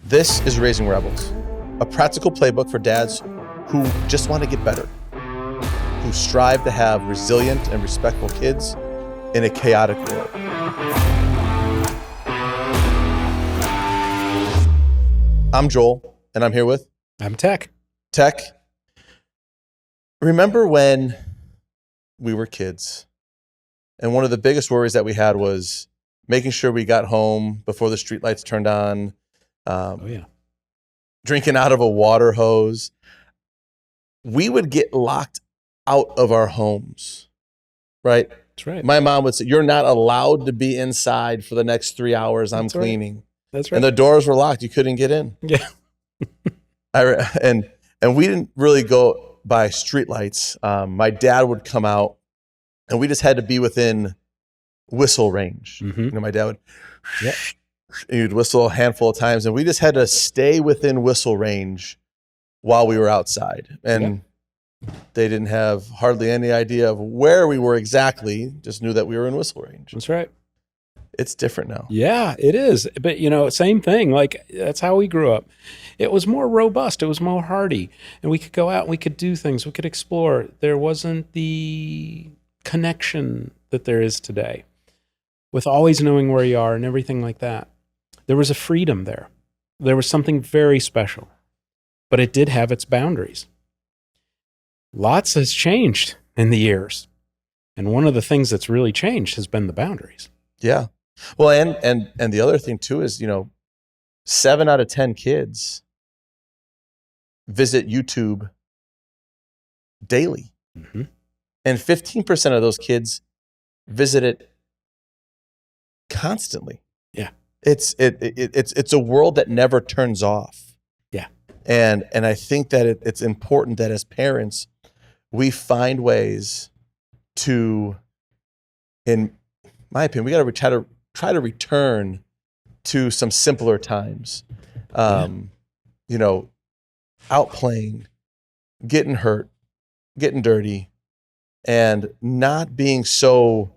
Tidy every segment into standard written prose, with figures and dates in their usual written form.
This is Raising Rebels, a practical playbook for dads who just want to get better, who strive to have resilient and respectful kids in a chaotic world. I'm Joel, and I'm here with... I'm Tech. Tech. Remember when we were kids, and one of the biggest worries that we had was making sure we got home before the streetlights turned on, drinking out of a water hose. We would get locked out of our homes, right? That's right. My mom would say, you're not allowed to be inside for the next 3 hours. I'm That's right. cleaning. That's right. And the doors were locked. You couldn't get in. Yeah. And we didn't really go by streetlights. My dad would come out, and we just had to be within whistle range. Mm-hmm. You know, my dad would... Yep. You'd whistle a handful of times, and we just had to stay within whistle range while we were outside. And they didn't have hardly any idea of where we were exactly, just knew that we were in whistle range. That's right. It's different now. Yeah, it is. But, you know, same thing. Like, that's how we grew up. It was more robust. It was more hardy. And we could go out and we could do things. We could explore. There wasn't the connection that there is today with always knowing where you are and everything like that. There was a freedom there. There was something very special, but it did have its boundaries. Lots has changed in the years. And one of the things that's really changed has been the boundaries. Yeah. Well, and the other thing too is, 7 out of 10 kids visit YouTube daily. Mm-hmm. And 15% of those kids visit it constantly. Yeah. It's a world that never turns off. Yeah. And I think that it's important that as parents, we find ways to, in my opinion, we got to try to return to some simpler times. Out playing, getting hurt, getting dirty, and not being so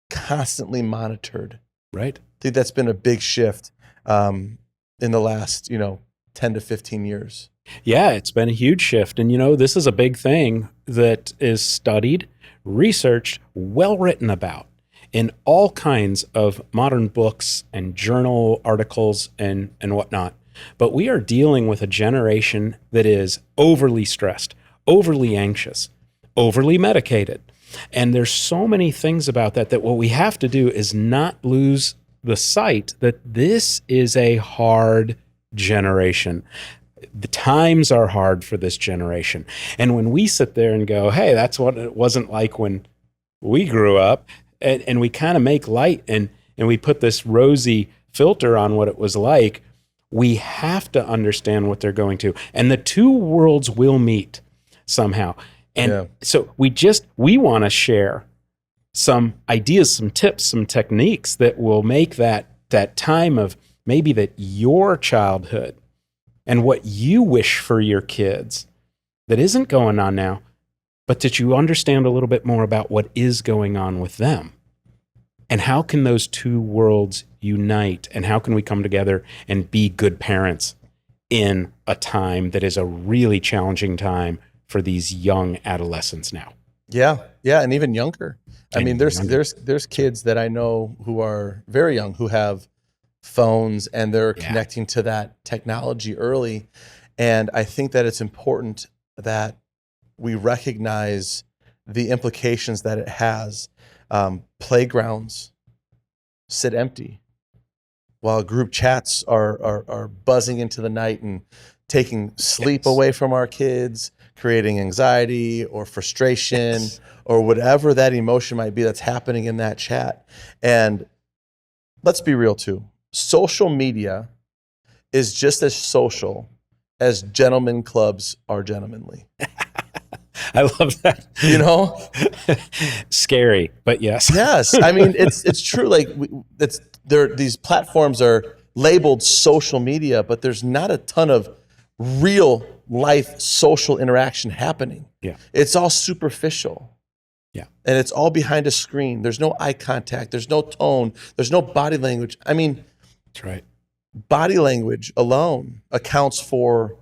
constantly monitored. Right. I think that's been a big shift in the last, 10 to 15 years. Yeah, it's been a huge shift. And, this is a big thing that is studied, researched, well written about in all kinds of modern books and journal articles and whatnot. But we are dealing with a generation that is overly stressed, overly anxious, overly medicated. And there's so many things about that what we have to do is not lose the sight that this is a hard generation. The times are hard for this generation. And when we sit there and go, hey, that's what it wasn't like when we grew up, and we kind of make light and we put this rosy filter on what it was like, we have to understand what they're going to. And the two worlds will meet somehow. And so we want to share some ideas, some tips, some techniques that will make that time of maybe that your childhood and what you wish for your kids that isn't going on now, but that you understand a little bit more about what is going on with them. And how can those two worlds unite? And how can we come together and be good parents in a time that is a really challenging time for these young adolescents now? Yeah, and even younger. There's kids that I know who are very young who have phones and they're connecting to that technology early. And I think that it's important that we recognize the implications that it has. Playgrounds sit empty while group chats are buzzing into the night and taking sleep away from our kids, creating anxiety or frustration or whatever that emotion might be that's happening in that chat. And let's be real too. Social media is just as social as gentlemen clubs are gentlemanly. I love that. Scary, but yes. Yes. I mean, it's true. Like these platforms are labeled social media, but there's not a ton of real life social interaction happening. Yeah. It's all superficial. Yeah. And it's all behind a screen. There's no eye contact. There's no tone. There's no body language. I mean, that's right. body language alone accounts for,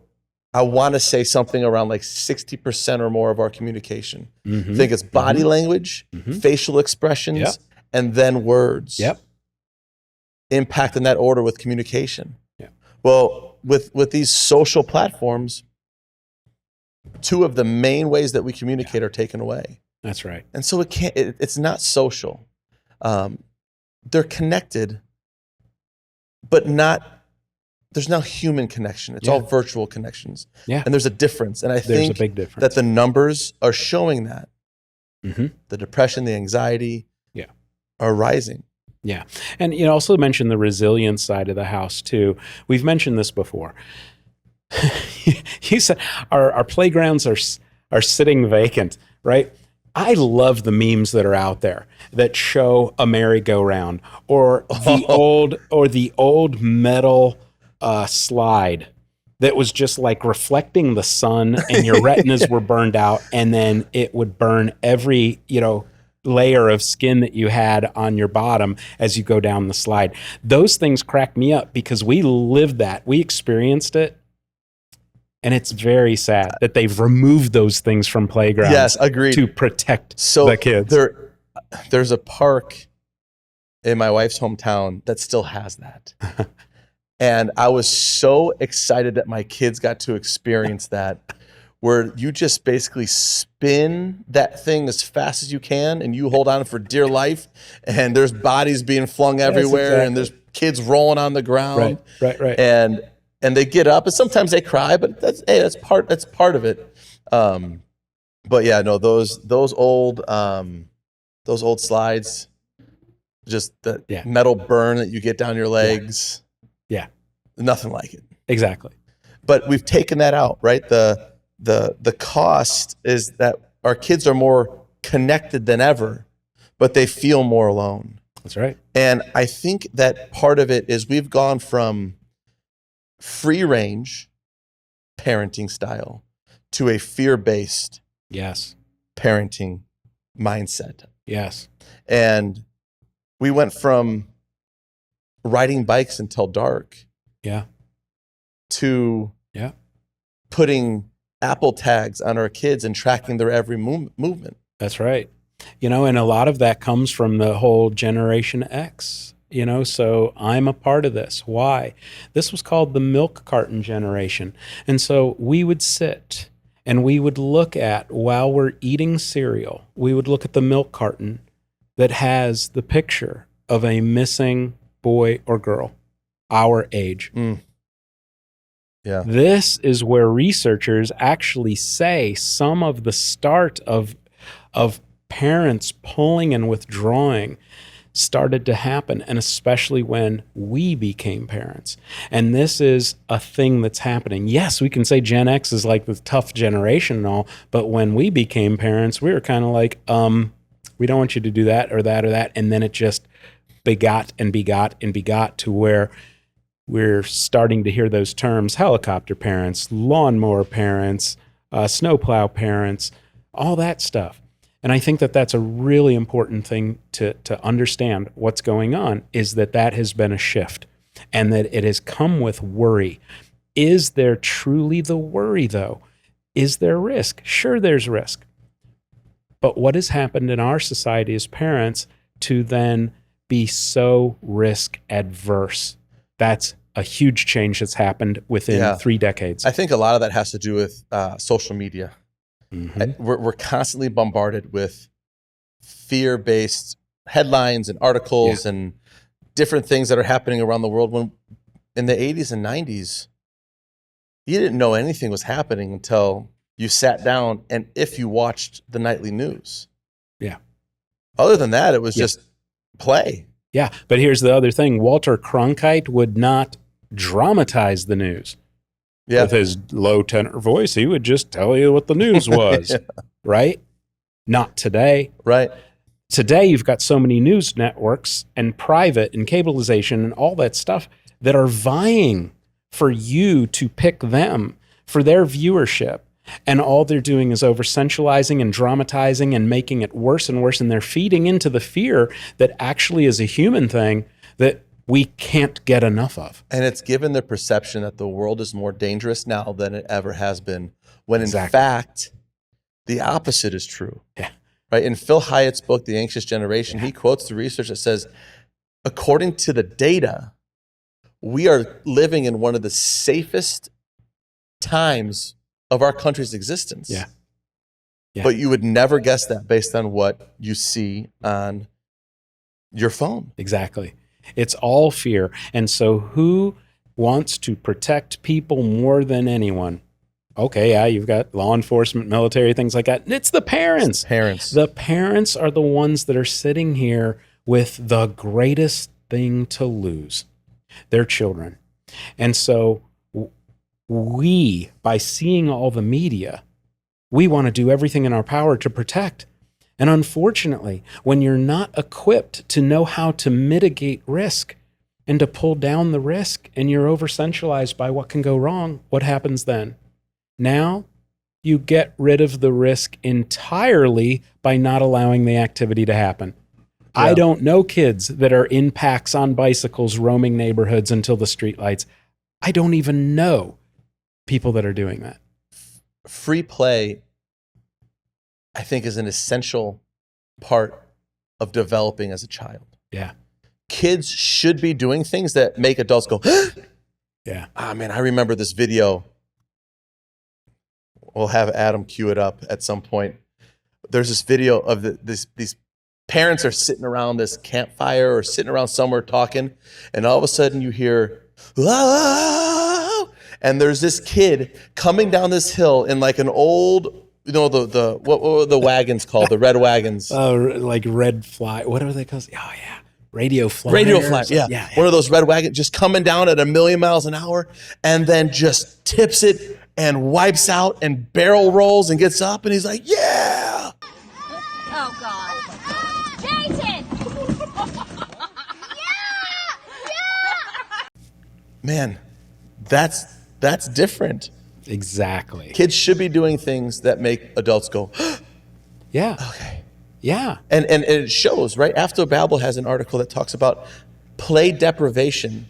I want to say something around like 60% or more of our communication. I think it's body language, facial expressions, and then words. Impact in that order with communication. Well, with these social platforms, two of the main ways that we communicate are taken away. That's right. And so it's not social. They're connected, but there's no human connection. It's all virtual connections. And there's a difference. And I think a big difference. that the numbers are showing that. The depression, the anxiety are rising. Yeah. And you also mentioned the resilience side of the house too. We've mentioned this before. You said our playgrounds are sitting vacant, right? I love the memes that are out there that show a merry-go-round or the old metal slide that was just like reflecting the sun, and your retinas were burned out, and then it would burn every, layer of skin that you had on your bottom as you go down the slide. Those things crack me up because we lived that. We experienced it. And it's very sad that they've removed those things from playgrounds. Yes, agreed. To protect the kids. There's a park in my wife's hometown that still has that. And I was so excited that my kids got to experience that, where you just basically spin that thing as fast as you can and you hold on for dear life, and there's bodies being flung everywhere, and there's kids rolling on the ground. Right. And they get up, and sometimes they cry, but that's part of it. But yeah, no, those old slides, just the metal burn that you get down your legs. Yeah. Nothing like it. Exactly. But we've taken that out, right? The cost is that our kids are more connected than ever, but they feel more alone. That's right. And I think that part of it is we've gone from free range parenting style to a fear-based parenting mindset. Yes. And we went from riding bikes until dark to putting Apple tags on our kids and tracking their every movement. That's right. And a lot of that comes from the whole Generation X. So I'm a part of this. Why? This was called the milk-carton generation. And so we would sit and we would look at, while we're eating cereal, we would look at the milk carton that has the picture of a missing boy or girl, our age. Yeah. This is where researchers actually say some of the start of parents pulling and withdrawing started to happen, and especially when we became parents. And this is a thing that's happening. Yes, we can say Gen X is like the tough generation and all, but when we became parents, we were kind of like, we don't want you to do that or that or that. And then it just begot and begot and begot to where we're starting to hear those terms: helicopter parents, lawnmower parents, snowplow parents, all that stuff. And I think that that's a really important thing to understand. What's going on is that has been a shift, and that it has come with worry. Is there truly the worry, though? Is there risk? Sure, there's risk. But what has happened in our society as parents to then be so risk adverse? That's a huge change that's happened within 3 decades. I think a lot of that has to do with social media. We're constantly bombarded with fear-based headlines and articles and different things that are happening around the world. When in the 80s and 90s, you didn't know anything was happening until you sat down and if you watched the nightly news. Yeah. Other than that, it was just play. Yeah, but here's the other thing. Walter Cronkite would not dramatize the news. With his low tenor voice, he would just tell you what the news was, right? Not today. Right. Today, you've got so many news networks and private and cableization and all that stuff that are vying for you to pick them for their viewership. And all they're doing is over-sensualizing and dramatizing and making it worse and worse. And they're feeding into the fear that actually is a human thing, that we can't get enough of. And it's given the perception that the world is more dangerous now than it ever has been, when in Exactly. fact, the opposite is true. Yeah. Right? In Phil Hyatt's book, The Anxious Generation, he quotes the research that says, according to the data, we are living in one of the safest times of our country's existence. Yeah. Yeah. But you would never guess that based on what you see on your phone. Exactly. It's all fear. And so who wants to protect people more than anyone? Okay, yeah, you've got law enforcement, military, things like that. It's the parents. Parents. The parents are the ones that are sitting here with the greatest thing to lose, their children. And so we, by seeing all the media, we want to do everything in our power to protect. And unfortunately, when you're not equipped to know how to mitigate risk and to pull down the risk, and you're over-centralized by what can go wrong, what happens then? Now, you get rid of the risk entirely by not allowing the activity to happen. Yeah. I don't know kids that are in packs on bicycles roaming neighborhoods until the streetlights. I don't even know people that are doing that. Free play, I think, is an essential part of developing as a child. Yeah. Kids should be doing things that make adults go, yeah. Ah, man, I remember this video. We'll have Adam cue it up at some point. There's this video of these parents are sitting around this campfire or sitting around somewhere talking, and all of a sudden you hear, "Whoa!" And there's this kid coming down this hill in like an old, you know, what were the wagons called? The red wagons. Oh, like red fly. What are they called? Oh, yeah. Radio fly. Yeah. One of those red wagons just coming down at 1,000,000 miles an hour, and then just tips it and wipes out and barrel rolls and gets up, and he's like, yeah. Oh, God. Jason! Yeah! Man, that's different. Exactly. Kids should be doing things that make adults go, yeah. Okay. Yeah. And it shows, right? After Babel has an article that talks about play deprivation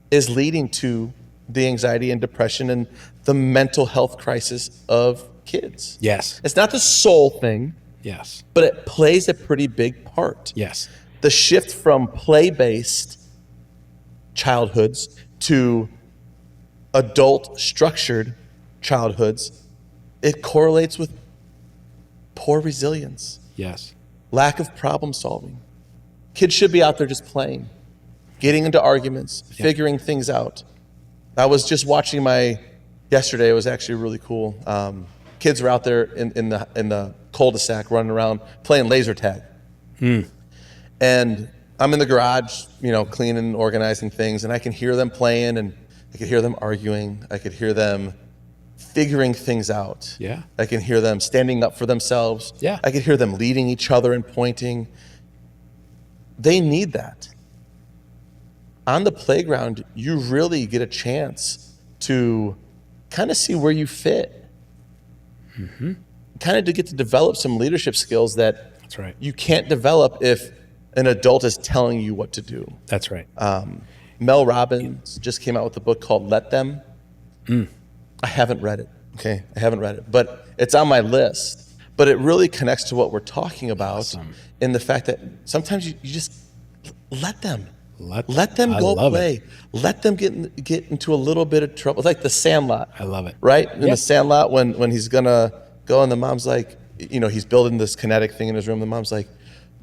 is leading to the anxiety and depression and the mental health crisis of kids. Yes. It's not the sole thing. Yes. But it plays a pretty big part. Yes. The shift from play-based childhoods to adult-structured childhoods, it correlates with poor resilience. Yes. Lack of problem solving. Kids should be out there just playing, getting into arguments, figuring things out. I was just watching yesterday, it was actually really cool. Kids were out there in the cul-de-sac running around playing laser tag. And I'm in the garage, cleaning and organizing things, and I can hear them playing, and I could hear them arguing. I could hear them figuring things out. Yeah. I can hear them standing up for themselves. Yeah. I could hear them leading each other and pointing. They need that. On the playground, you really get a chance to kind of see where you fit. Mm-hmm. Kind of to get to develop some leadership skills that That's right. you can't develop if an adult is telling you what to do. That's right. Mel Robbins just came out with a book called Let Them. I haven't read it. Okay, I haven't read it, but it's on my list. But it really connects to what we're talking about in the fact that sometimes you just let them. Let them go play. Let them get into a little bit of trouble. It's like the Sandlot. I love it. Right? In the Sandlot, when he's going to go and the mom's like, he's building this kinetic thing in his room. The mom's like,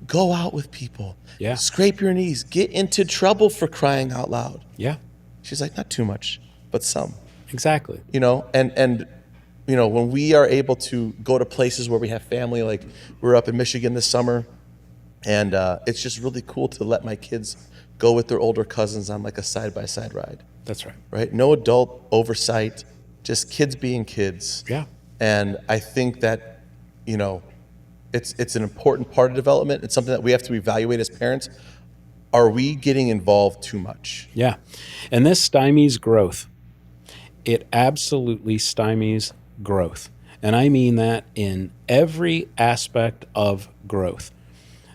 go out with people. Yeah. Scrape your knees. Get into trouble, for crying out loud. Yeah. She's like, not too much, but some. Exactly. And when we are able to go to places where we have family, like we're up in Michigan this summer, and it's just really cool to let my kids go with their older cousins on like a side-by-side ride. That's right. Right? No adult oversight, just kids being kids. Yeah. And I think that, it's an important part of development. It's something that we have to evaluate as parents. Are we getting involved too much? Yeah. And this stymies growth. It absolutely stymies growth. And I mean that in every aspect of growth.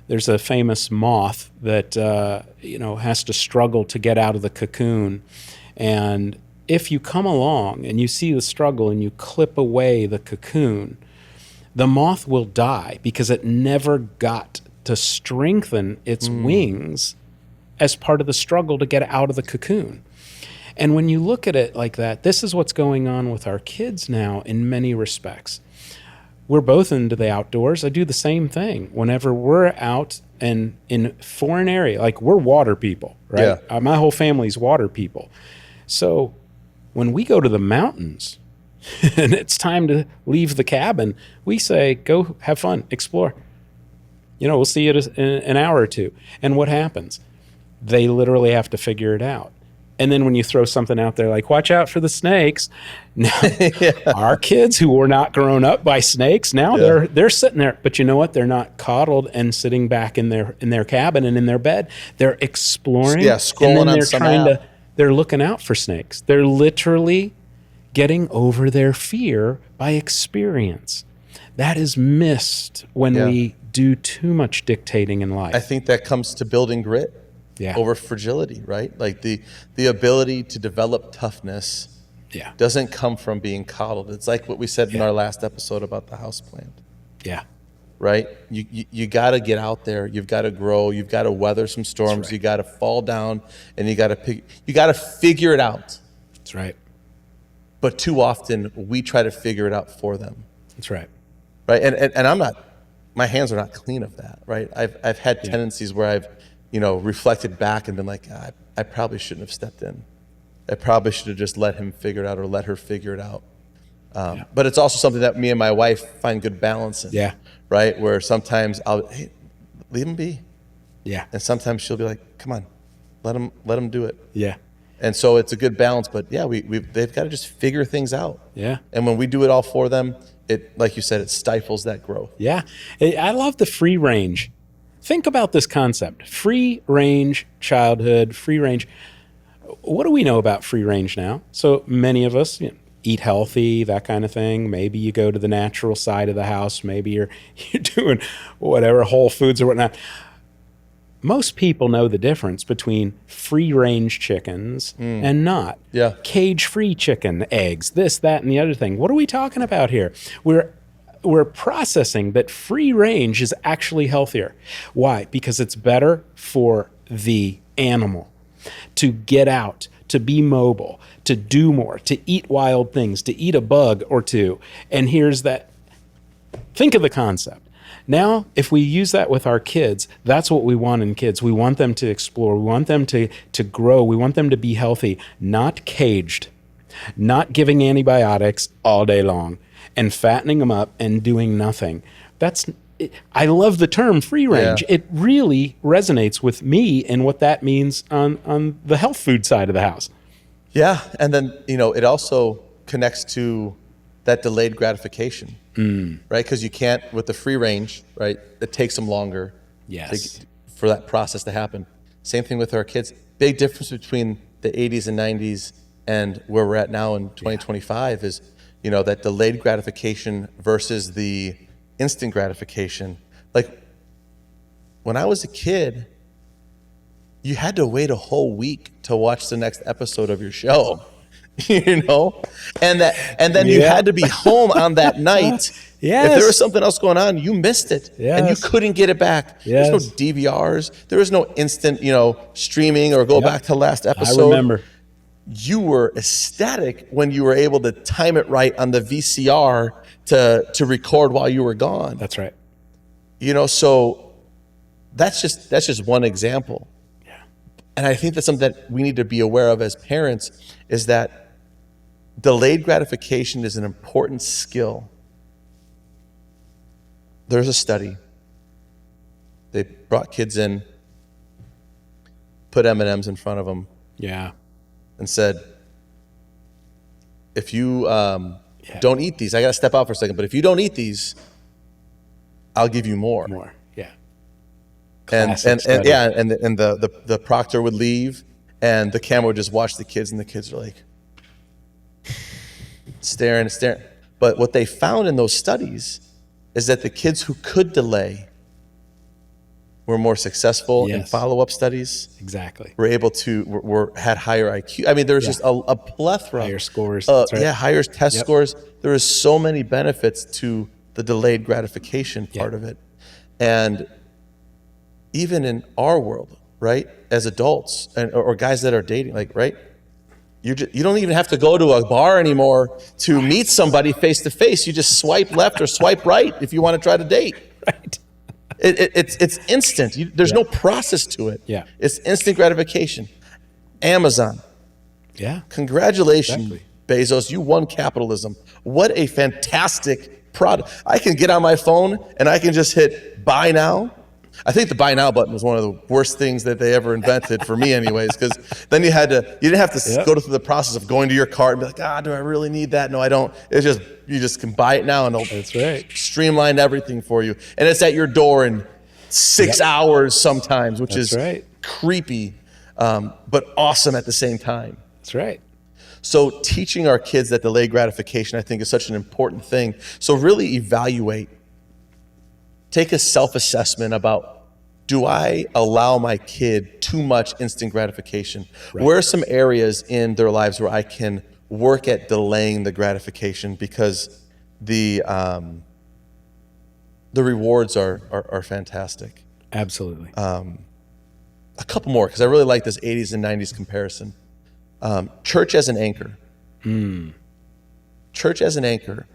There's a famous moth that has to struggle to get out of the cocoon, and if you come along and you see the struggle and you clip away the cocoon, the moth will die because it never got to strengthen its wings as part of the struggle to get out of the cocoon. And when you look at it like that, this is what's going on with our kids now in many respects. We're both into the outdoors. I do the same thing. Whenever we're out and in foreign area, like we're water people, right? Yeah. My whole family's water people. So when we go to the mountains and it's time to leave the cabin, we say, go have fun, explore. We'll see you in an hour or two. And what happens? They literally have to figure it out. And then when you throw something out there like, watch out for the snakes. Now, our kids who were not grown up by snakes, now they're sitting there. But you know what? They're not coddled and sitting back in their cabin and in their bed. They're exploring. Yeah, scrolling and then on some app. They're looking out for snakes. They're literally getting over their fear by experience. That is missed when we do too much dictating in life. I think that comes to building grit. Over fragility, right? Like the ability to develop toughness doesn't come from being coddled. It's like what we said in our last episode about the houseplant. Yeah. Right? You got to get out there. You've got to grow. You've got to weather some storms. Right. You got to fall down, and you got to figure it out. That's right. But too often we try to figure it out for them. That's right. Right? And I'm not. My hands are not clean of that. Right? I've had tendencies where I've reflected back and been like, I probably shouldn't have stepped in. I probably should have just let him figure it out or let her figure it out. But it's also something that me and my wife find good balance in. Yeah. Right? Where sometimes hey, leave him be. Yeah. And sometimes she'll be like, come on, let him do it. Yeah. And so it's a good balance. But they've got to just figure things out. Yeah. And when we do it all for them, it, like you said, it stifles that growth. Yeah. I love the free range. Think about this concept. Free range childhood, free range. What do we know about free range now? So many of us eat healthy, that kind of thing. Maybe you go to the natural side of the house. Maybe you're doing whatever, Whole Foods or whatnot. Most people know the difference between free range chickens and not. Yeah. Cage-free chicken, eggs, this, that, and the other thing. What are we talking about here? We're processing that free range is actually healthier. Why? Because it's better for the animal to get out, to be mobile, to do more, to eat wild things, to eat a bug or two. And here's that. Think of the concept. Now, if we use that with our kids, that's what we want in kids. We want them to explore. We want them to grow. We want them to be healthy, not caged, not giving antibiotics all day long, and fattening them up and doing nothing. I love the term free range. Yeah. It really resonates with me and what that means on the health food side of the house. Yeah. And then, it also connects to that delayed gratification, right? Because you can't, with the free range, right? It takes them longer for that process to happen. Same thing with our kids. Big difference between the 80s and 90s and where we're at now in 2025 is, that delayed gratification versus the instant gratification. Like when I was a kid, you had to wait a whole week to watch the next episode of your show, and then you had to be home on that night. Yes. If there was something else going on, you missed it, and you couldn't get it back. Yes. There's no DVRs. There was no instant, streaming or go back to last episode. I remember. You were ecstatic when you were able to time it right on the VCR to record while you were gone. That's right. So that's just one example. Yeah. And I think that's something that we need to be aware of as parents is that delayed gratification is an important skill. There's a study. They brought kids in, put M&Ms in front of them. Yeah. And said, if you don't eat these, I got to step out for a second, but if you don't eat these, I'll give you more. More, yeah. And the proctor would leave, and the camera would just watch the kids, and the kids are like staring. But what they found in those studies is that the kids who could delay We're more successful in Yes. follow-up studies. Exactly. We're able to, had higher IQ. I mean, there's just a plethora. Higher scores. That's right. Yeah, higher test Yep. scores. There is so many benefits to the delayed gratification part of it. And even in our world, right, as adults or guys that are dating, like, right, you don't even have to go to a bar anymore to meet somebody face to face. You just swipe left or swipe right if you want to try to date. Right. It's instant. There's no process to it. Yeah. It's instant gratification. Amazon. Yeah. Congratulations, Exactly. Bezos. You won capitalism. What a fantastic product. I can get on my phone and I can just hit buy now. I think the buy now button was one of the worst things that they ever invented for me anyways, because then you didn't have to go through the process of going to your cart and be like, do I really need that? No, I don't. It's just, you just can buy it now and That's right. streamline everything for you. And it's at your door in 6 hours sometimes, which That's is right. creepy, but awesome at the same time. That's right. So teaching our kids that delayed gratification, I think, is such an important thing. So really evaluate. Take a self-assessment about, do I allow my kid too much instant gratification? Right. Where are some areas in their lives where I can work at delaying the gratification because the rewards are fantastic? Absolutely. A couple more, because I really like this 80s and 90s comparison. Church as an anchor. Church as an anchor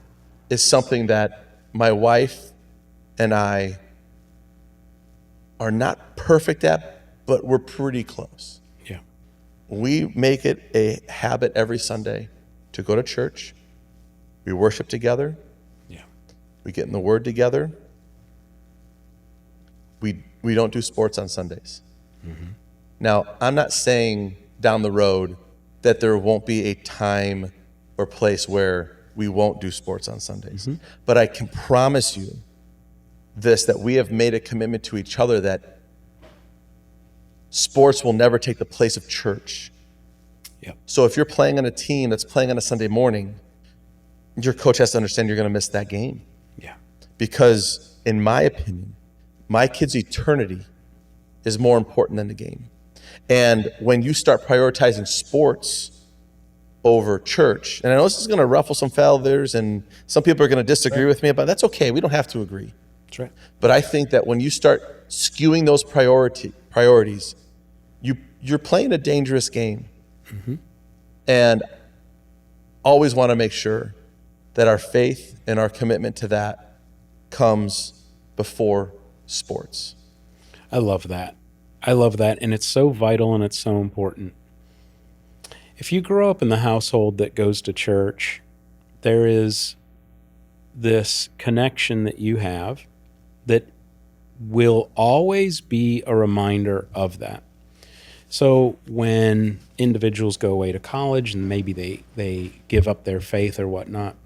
is something that my wife and I are not perfect at, but we're pretty close. Yeah. We make it a habit every Sunday to go to church. We worship together. Yeah. We get in the Word together. We don't do sports on Sundays. Mm-hmm. Now, I'm not saying down the road that there won't be a time or place where we won't do sports on Sundays. Mm-hmm. But I can promise you that we have made a commitment to each other that sports will never take the place of church. Yep. So if you're playing on a team that's playing on a Sunday morning, your coach has to understand you're going to miss that game. Yeah. Because in my opinion, my kid's eternity is more important than the game. And when you start prioritizing sports over church, and I know this is going to ruffle some feathers and some people are going to disagree with me, but that's okay. We don't have to agree. That's right. But I think that when you start skewing those priorities, you're playing a dangerous game. Mm-hmm. And always want to make sure that our faith and our commitment to that comes before sports. I love that. And it's so vital and it's so important. If you grow up in the household that goes to church, there is this connection that you have that will always be a reminder of that. So when individuals go away to college and maybe they give up their faith or whatnot,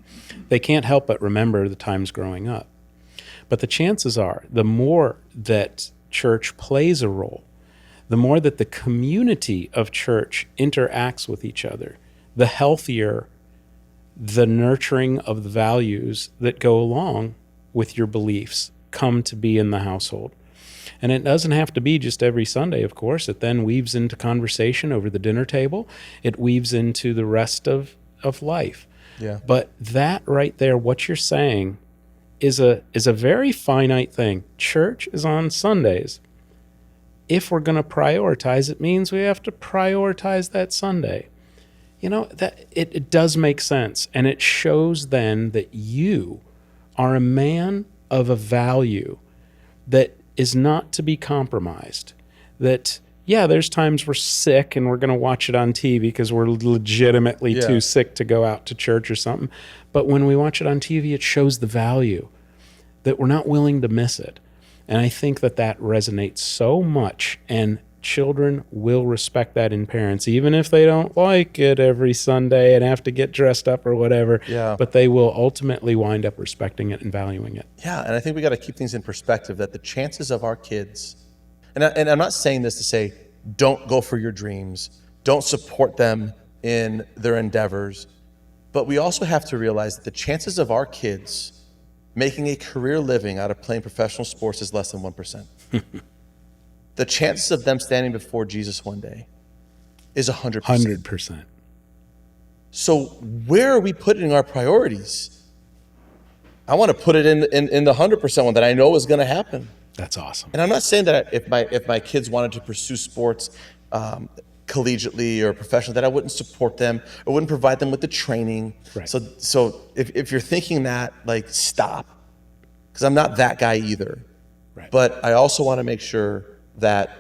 they can't help but remember the times growing up. But the chances are, the more that church plays a role, the more that the community of church interacts with each other, the healthier the nurturing of the values that go along with your beliefs come to be in the household. And it doesn't have to be just every Sunday, of course. It then weaves into conversation over the dinner table. It weaves into the rest of life. Yeah. But that right there, what you're saying, is a very finite thing. Church is on Sundays. If we're going to prioritize, it means we have to prioritize that Sunday. You know, that it does make sense. And it shows then that you are a man of a value that is not to be compromised. That, yeah, there's times we're sick and we're going to watch it on TV because we're legitimately too sick to go out to church or something. But when we watch it on TV, it shows the value that we're not willing to miss it. And I think that resonates so much, and children will respect that in parents, even if they don't like it every Sunday and have to get dressed up or whatever. Yeah. But they will ultimately wind up respecting it and valuing it. Yeah, and I think we got to keep things in perspective that the chances of our kids, and I'm not saying this to say don't go for your dreams, don't support them in their endeavors, but we also have to realize that the chances of our kids making a career living out of playing professional sports is less than 1%. the chances of them standing before Jesus one day is 100%. 100%. So where are we putting our priorities? I want to put it in the 100% one that I know is going to happen. That's awesome. And I'm not saying that if my kids wanted to pursue sports collegiately or professionally, that I wouldn't support them or wouldn't provide them with the training. Right. So if you're thinking that, like, stop, because I'm not that guy either. Right. But I also want to make sure that,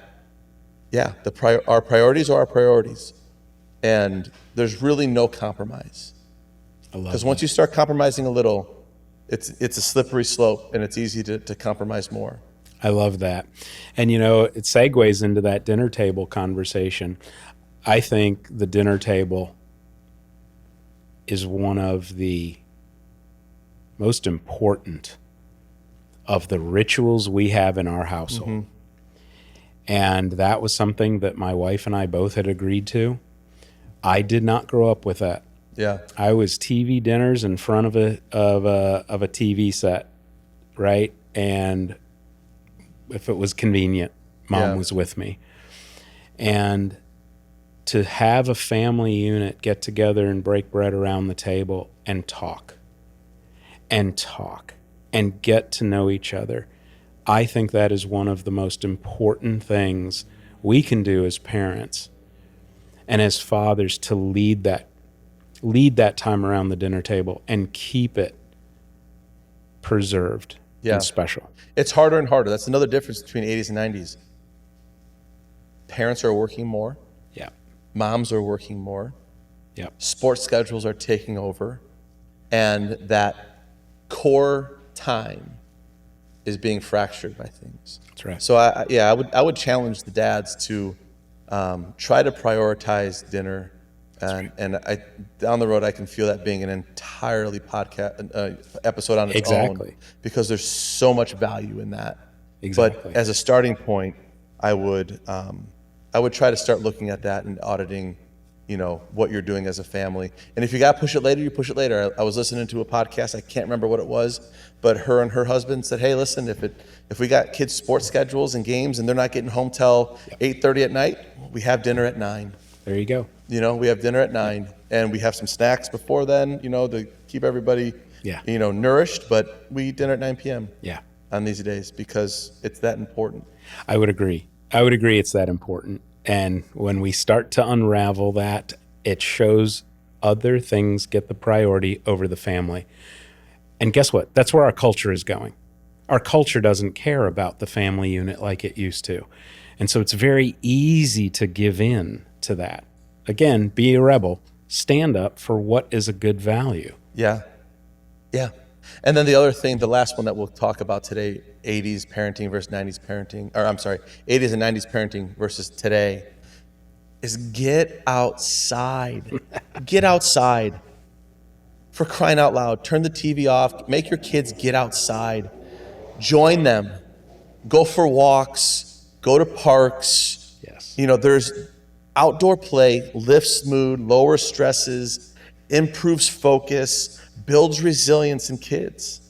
our priorities are our priorities, and there's really no compromise. I love Because that. once you start compromising a little, it's a slippery slope, and it's easy to compromise more. I love that. And, it segues into that dinner table conversation. I think the dinner table is one of the most important of the rituals we have in our household. Mm-hmm. And that was something that my wife and I both had agreed to. I did not grow up with that. Yeah. I was TV dinners in front of a TV set, right? And if it was convenient, Mom was with me. And to have a family unit get together and break bread around the table and talk and get to know each other, I think that is one of the most important things we can do as parents and as fathers, to lead that time around the dinner table and keep it preserved and special. It's harder and harder. That's another difference between 80s and 90s. Parents are working more. Yeah. Moms are working more. Yeah. Sports schedules are taking over. And that core time is being fractured by things. That's right. So I would challenge the dads to try to prioritize dinner. And I, down the road, I can feel that being an entirely podcast episode on its own, because there's so much value in that. Exactly. But as a starting point, I would try to start looking at that and auditing, what you're doing as a family. And if you got to push it later, you push it later. I was listening to a podcast, I can't remember what it was, but her and her husband said, hey, listen, if we got kids' sports schedules and games and they're not getting home till 8:30 at night, we have dinner at 9. There you go. We have dinner at 9, and we have some snacks before then, to keep everybody, nourished. But we eat dinner at 9 p.m. Yeah. On these days, because it's that important. I would agree it's that important. And when we start to unravel that, it shows other things get the priority over the family. And guess what? That's where our culture is going. Our culture doesn't care about the family unit like it used to. And so it's very easy to give in to that. Again, be a rebel. Stand up for what is a good value. Yeah. Yeah. And then the other thing, the last one that we'll talk about today, 80s parenting versus 90s parenting, 80s and 90s parenting versus today, is get outside. Get outside. For crying out loud. Turn the TV off. Make your kids get outside. Join them. Go for walks. Go to parks. Yes. There's outdoor play, lifts mood, lowers stresses, improves focus, builds resilience in kids.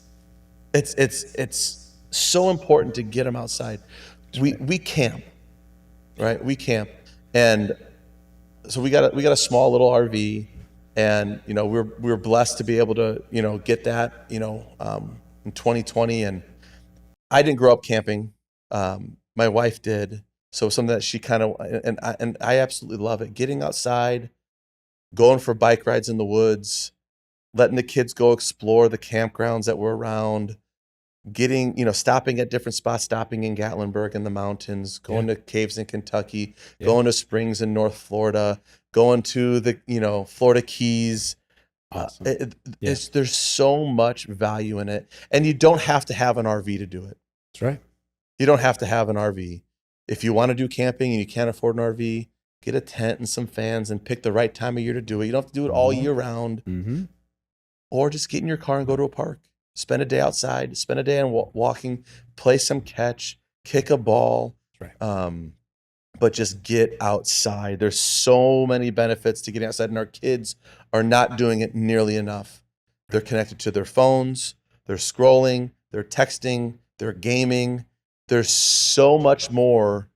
It's so important to get them outside. We camp, right? We camp, and so we got a small little RV, and we're blessed to be able to get that in 2020. And I didn't grow up camping. My wife did. So something that she kind of, and I absolutely love it. Getting outside, going for bike rides in the woods, letting the kids go explore the campgrounds that were around, stopping at different spots, stopping in Gatlinburg in the mountains, going to caves in Kentucky, going to springs in North Florida, going to the, Florida Keys. Awesome. There's so much value in it. And you don't have to have an RV to do it. That's right. You don't have to have an RV. If you want to do camping and you can't afford an RV, get a tent and some fans and pick the right time of year to do it. You don't have to do it all year round. Mm-hmm. Or just get in your car and go to a park. Spend a day outside. Spend a day on walking. Play some catch. Kick a ball. That's right. But just get outside. There's so many benefits to getting outside, and our kids are not doing it nearly enough. They're connected to their phones. They're scrolling. They're texting. They're gaming. There's so much more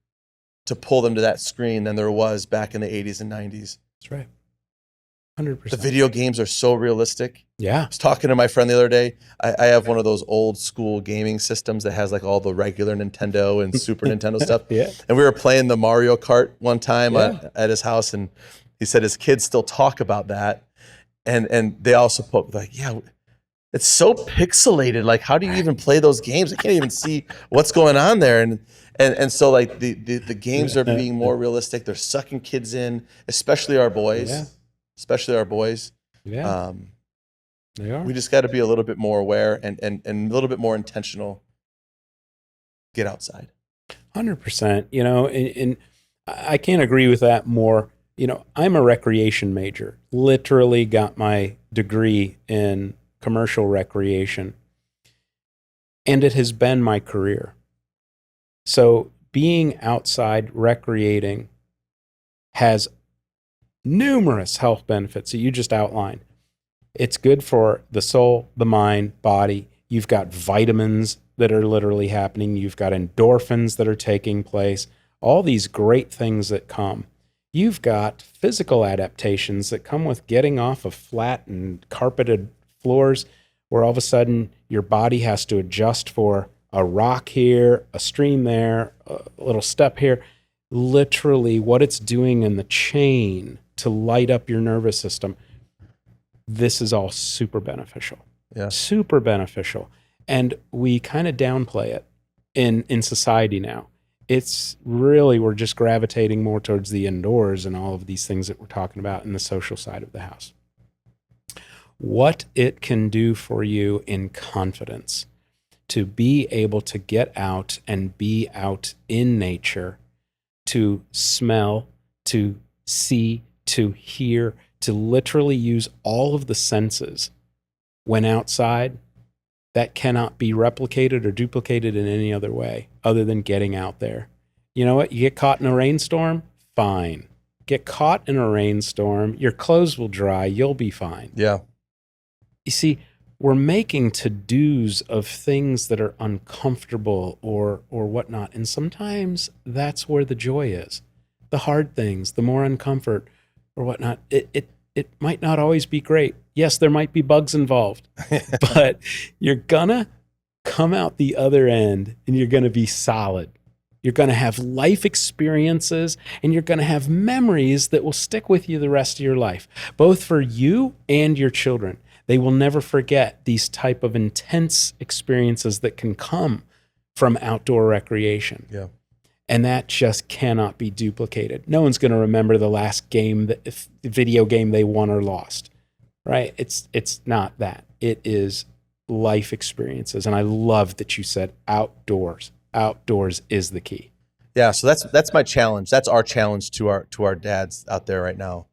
to pull them to that screen than there was back in the 80s and 90s. That's right. 100%. The video games are so realistic. Yeah. I was talking to my friend the other day. I have one of those old school gaming systems that has like all the regular Nintendo and Super Nintendo stuff. Yeah. And we were playing the Mario Kart one time at his house, and he said his kids still talk about that. And they also put like, yeah, it's so pixelated. Like, how do you even play those games? I can't even see what's going on there. And so like the games are being more realistic. They're sucking kids in, especially our boys. Yeah. Especially our boys. Yeah. They are. We just got to be a little bit more aware and a little bit more intentional. Get outside. 100%. You know, and I can't agree with that more. You know, I'm a recreation major. Literally got my degree in commercial recreation. And it has been my career. So being outside recreating has numerous health benefits that you just outlined. It's good for the soul, the mind, body. You've got vitamins that are literally happening. You've got endorphins that are taking place. All these great things that come. You've got physical adaptations that come with getting off of flat and carpeted floors where all of a sudden your body has to adjust for a rock here, a stream there, a little step here. Literally what it's doing in the chain to light up your nervous system. This is all super beneficial. Yeah. Super beneficial. And we kind of downplay it in society now. It's really, we're just gravitating more towards the indoors and all of these things that we're talking about in the social side of the house. What it can do for you in confidence to be able to get out and be out in nature, to smell, to see, to hear, to literally use all of the senses when outside, that cannot be replicated or duplicated in any other way other than getting out there. You know what? You get caught in a rainstorm, fine. Get caught in a rainstorm, your clothes will dry, you'll be fine. Yeah. You see, we're making to-dos of things that are uncomfortable or whatnot. And sometimes that's where the joy is. The hard things, the more uncomfort or whatnot, it might not always be great. Yes, there might be bugs involved, but you're gonna come out the other end and you're gonna be solid. You're gonna have life experiences and you're gonna have memories that will stick with you the rest of your life, both for you and your children. They will never forget these type of intense experiences that can come from outdoor recreation. Yeah. And that just cannot be duplicated. No one's going to remember the last game, video game they won or lost, right? It's not that. It is life experiences. And I love that you said outdoors. Outdoors is the key. Yeah. So that's my challenge. That's our challenge to our dads out there right now.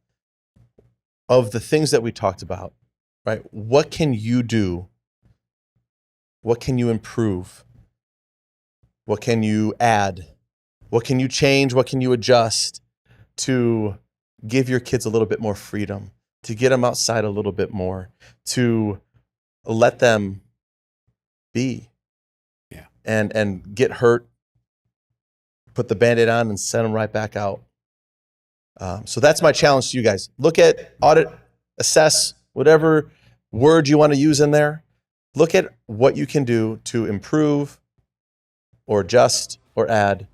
Of the things that we talked about, right? What can you do? What can you improve? What can you add? What can you change? What can you adjust to give your kids a little bit more freedom, to get them outside a little bit more, to let them be and get hurt, put the Band-Aid on and send them right back out. So that's my challenge to you guys. Look at, audit, assess, whatever word you want to use in there. Look at what you can do to improve or adjust or add.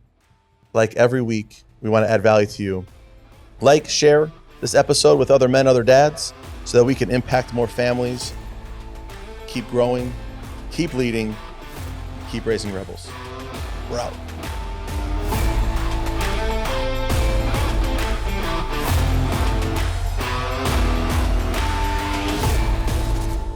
Like every week, we want to add value to you. Like, share this episode with other men, other dads, so that we can impact more families, keep growing, keep leading, keep raising rebels. We're out.